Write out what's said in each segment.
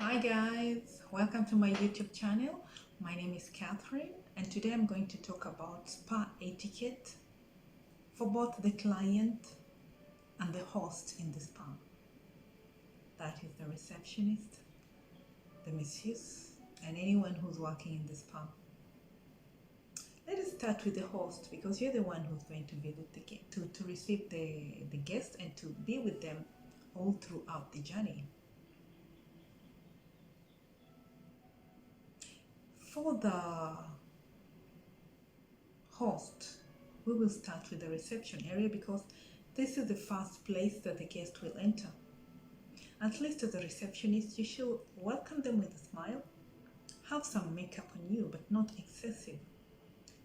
Hi guys, welcome to my YouTube channel. My name is Catherine and today I'm going to talk about spa etiquette for both the client and the host in the spa. That is the receptionist, the masseuse, and anyone who's working in the spa. Let us start with the host because you're the one who's going to visit to receive the guest and to be with them all throughout the journey. For the host, we will start with the reception area because this is the first place that the guest will enter. At least as a receptionist, you should welcome them with a smile. Have some makeup on you, but not excessive.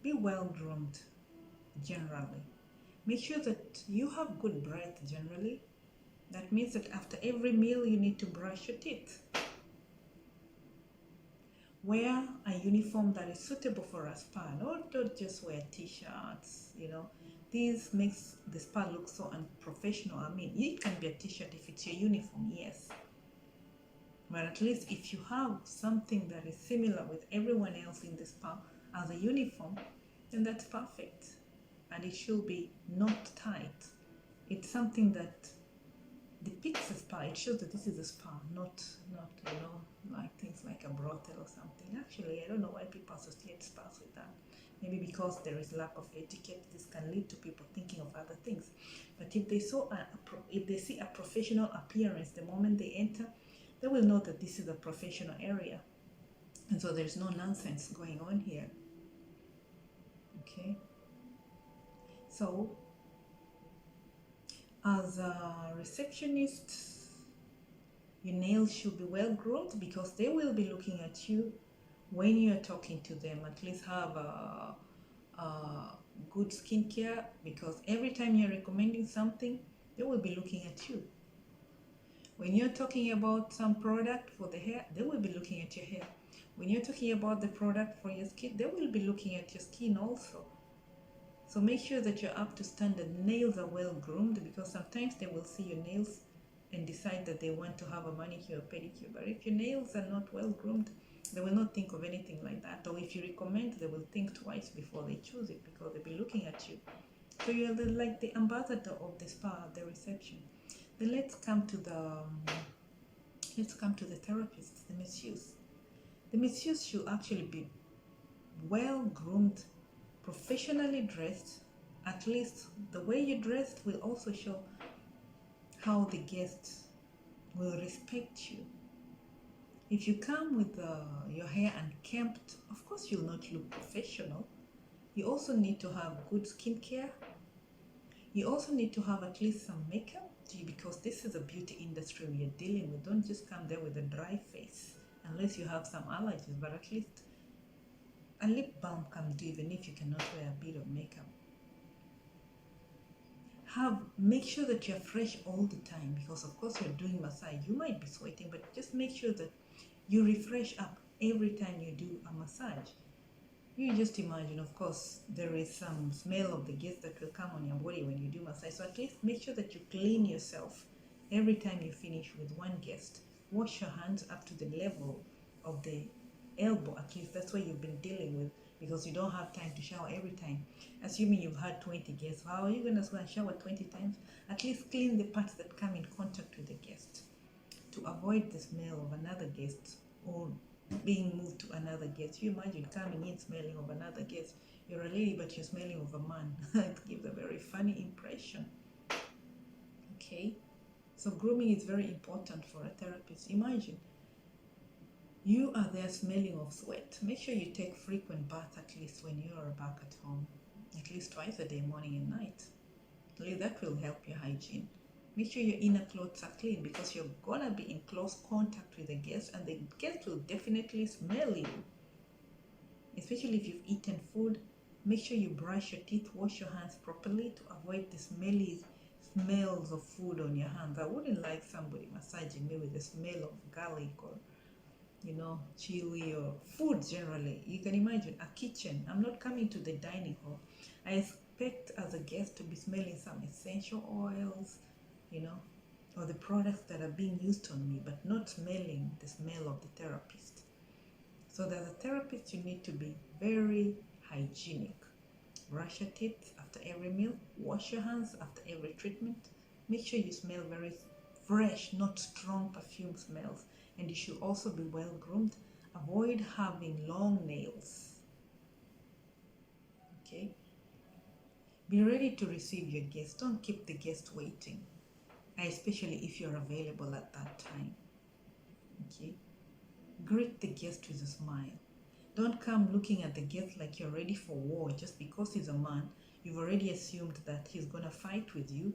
Be well groomed generally. Make sure that you have good breath generally. That means that after every meal, you need to brush your teeth. Wear a uniform that is suitable for a spa. Don't just wear t-shirts, This makes the spa look so unprofessional. I mean, it can be a t-shirt if it's your uniform, yes. But at least if you have something that is similar with everyone else in the spa as a uniform, then that's perfect. And it should be not tight. It's something that depicts a spa. It shows that this is a spa, not like things like a brothel or something. Actually, I don't know why people associate spas with that. Maybe because there is lack of etiquette, this can lead to people thinking of other things. But if they see a professional appearance the moment they enter, they will know that this is a professional area, and so there's no nonsense going on here. Okay, so as a receptionist, your nails should be well groomed because they will be looking at you when you're talking to them. At least have a good skincare because every time you're recommending something, they will be looking at you. When you're talking about some product for the hair, they will be looking at your hair. When you're talking about the product for your skin, they will be looking at your skin also. So make sure that you're up to standard. Nails are well groomed because sometimes they will see your nails and decide that they want to have a manicure or pedicure. But if your nails are not well groomed, they will not think of anything like that. Or if you recommend, they will think twice before they choose it because they'll be looking at you. So you're like the ambassador of the spa, the reception. Then let's come to the therapist, the masseuse. The masseuse should actually be well groomed, professionally dressed. At least the way you dressed will also show how the guest will respect you. If you come with your hair unkempt, of course you'll not look professional. You also need to have good skincare. You also need to have at least some makeup because this is a beauty industry we are dealing with. Don't just come there with a dry face unless you have some allergies, but at least a lip balm can do even if you cannot wear a bit of makeup. Make sure that you're fresh all the time because of course you're doing massage. You might be sweating, but just make sure that you refresh up every time you do a massage. You just imagine, of course, there is some smell of the guest that will come on your body when you do massage. So at least make sure that you clean yourself every time you finish with one guest. Wash your hands up to the level of the elbow, at least that's what you've been dealing with because you don't have time to shower every time. Assuming you've had 20 guests, how are you going to go and shower 20 times? At least clean the parts that come in contact with the guest to avoid the smell of another guest or being moved to another guest. You imagine coming in smelling of another guest. You're a lady, but you're smelling of a man. It gives a very funny impression. Okay, so grooming is very important for a therapist. Imagine you are there smelling of sweat. Make sure you take frequent baths at least when you are back at home, at least twice a day, morning and night. That will help your hygiene. Make sure your inner clothes are clean because you're gonna be in close contact with the guest and the guest will definitely smell you. Especially if you've eaten food, make sure you brush your teeth, wash your hands properly to avoid the smelly smells of food on your hands. I wouldn't like somebody massaging me with the smell of garlic or chili or food generally. You can imagine a kitchen. I'm not coming to the dining hall. I expect as a guest to be smelling some essential oils, or the products that are being used on me, but not smelling the smell of the therapist. So as a therapist, you need to be very hygienic. Brush your teeth after every meal, wash your hands after every treatment. Make sure you smell very fresh, not strong perfume smells. And you should also be well groomed. Avoid having long nails. Okay? Be ready to receive your guests. Don't keep the guest waiting, especially if you're available at that time. Okay? Greet the guest with a smile. Don't come looking at the guest like you're ready for war just because he's a man. You've already assumed that he's gonna fight with you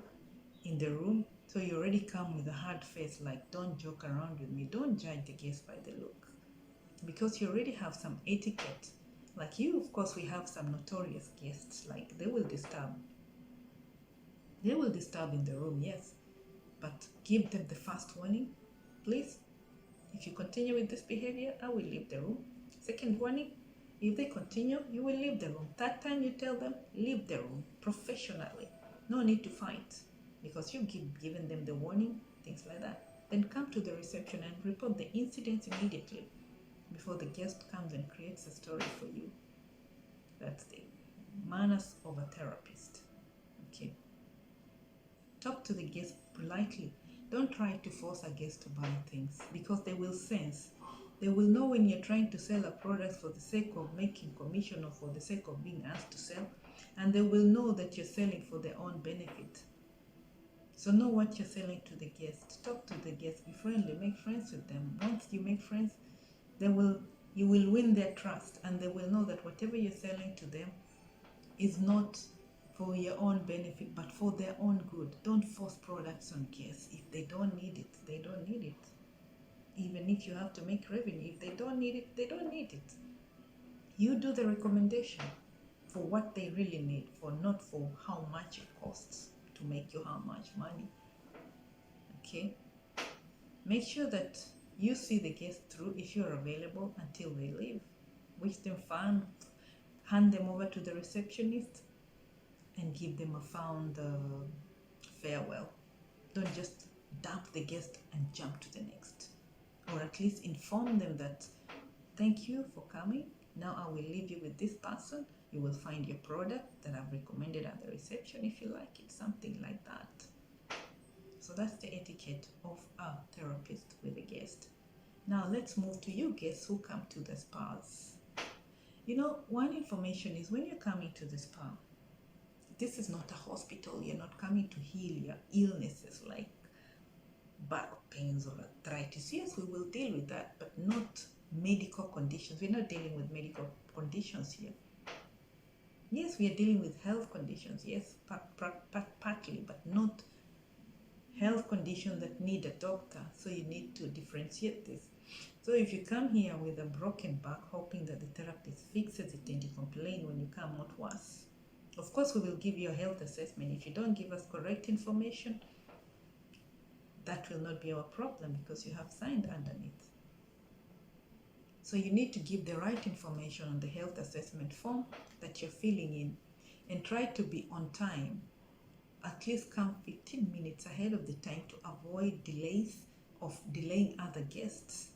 in the room, so you already come with a hard face like, don't joke around with me. Don't judge the guest by the look, because you already have some etiquette. Like you, of course, we have some notorious guests, like they will disturb in the room, yes, but give them the first warning. Please, if you continue with this behavior, I will leave the room. Second warning, if they continue, you will leave the room. Third time you tell them, leave the room professionally. No need to fight, because you keep giving them the warning, things like that. Then come to the reception and report the incident immediately before the guest comes and creates a story for you. That's the manners of a therapist. Okay. Talk to the guest politely. Don't try to force a guest to buy things, because they will sense. They will know when you're trying to sell a product for the sake of making commission or for the sake of being asked to sell, and they will know that you're selling for their own benefit. So know what you're selling to the guest. Talk to the guest. Be friendly. Make friends with them. Once you make friends, you will win their trust, and they will know that whatever you're selling to them is not for your own benefit, but for their own good. Don't force products on guests. If they don't need it, they don't need it. Even if you have to make revenue, if they don't need it, they don't need it. You do the recommendation for what they really need, for not for how much it costs to make you how much money. Okay? Make sure that you see the guest through if you're available until they leave. Wish them fun, hand them over to the receptionist, and give them a fond farewell. Don't just dump the guest and jump to the next. Or at least inform them that, thank you for coming. Now I will leave you with this person. You will find your product that I've recommended at the reception if you like it, something like that. So that's the etiquette of a therapist with a guest. Now let's move to you guests who come to the spas. You know, one information is when you're coming to the spa, this is not a hospital. You're not coming to heal your illnesses like back pains or arthritis. Yes, we will deal with that, but not medical conditions. We're not dealing with medical conditions here. Yes, we are dealing with health conditions. Yes, partly, but not health conditions that need a doctor. So you need to differentiate this. So if you come here with a broken back, hoping that the therapist fixes it and you complain when you come, not worse. Of course, we will give you a health assessment. If you don't give us correct information, that will not be our problem because you have signed underneath. So you need to give the right information on the health assessment form that you're filling in, and try to be on time. At least come 15 minutes ahead of the time to avoid delays of delaying other guests.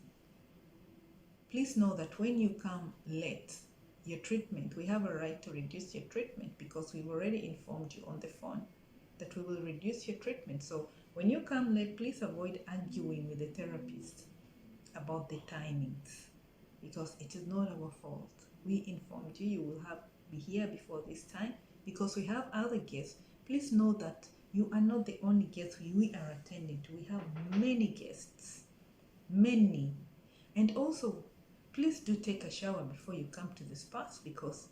Please know that when you come late, your treatment, we have a right to reduce your treatment because we've already informed you on the phone that we will reduce your treatment. So when you come late, please avoid arguing with the therapist about the timings, because it is not our fault. We informed you, you will be here before this time because we have other guests. Please know that you are not the only guest we are attending to. We have many guests, many. And also, please do take a shower before you come to the spas because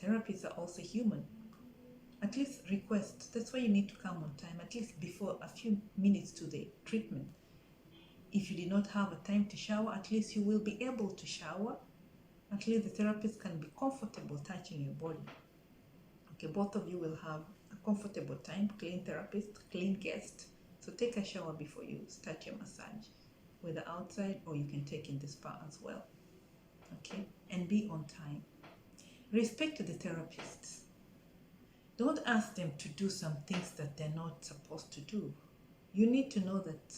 therapists are also human. At least request. That's why you need to come on time, at least before a few minutes to the treatment. If you did not have a time to shower, at least you will be able to shower. At least the therapist can be comfortable touching your body. Okay, both of you will have a comfortable time, clean therapist, clean guest. So take a shower before you start your massage, whether outside or you can take in the spa as well. Okay, and be on time. Respect the therapists. Don't ask them to do some things that they're not supposed to do. You need to know that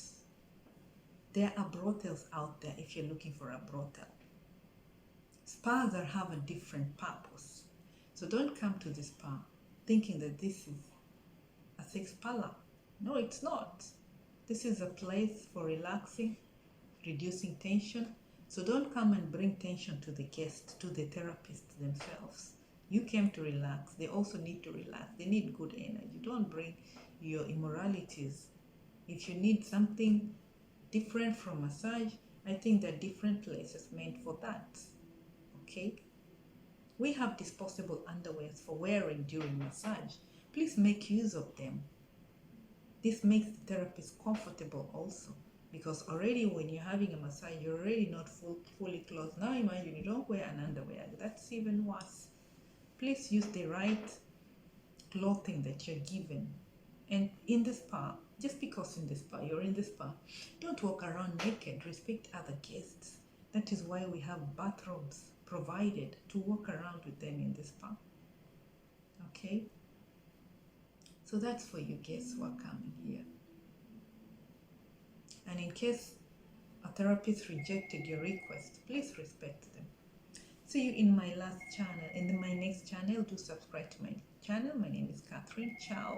there are brothels out there if you're looking for a brothel. Spas that have a different purpose. So don't come to the spa thinking that this is a sex parlor. No, it's not. This is a place for relaxing, reducing tension. So don't come and bring tension to the guest, to the therapist themselves. You came to relax. They also need to relax. They need good energy. Don't bring your immoralities. If you need something different from massage, I think there are different places meant for that. Okay? We have disposable underwears for wearing during massage. Please make use of them. This makes the therapist comfortable also, because already when you're having a massage, you're already not fully clothed. Now imagine you don't wear an underwear. That's even worse. Please use the right clothing that you're given. And in the spa, just because in the spa, you're in the spa, don't walk around naked. Respect other guests. That is why we have bathrobes provided to walk around with them in the spa. Okay? So that's for you guests who are coming here. And in case a therapist rejected your request, please respect them. See you in my last channel. In my next channel, do subscribe to my channel. My name is Catherine. Ciao.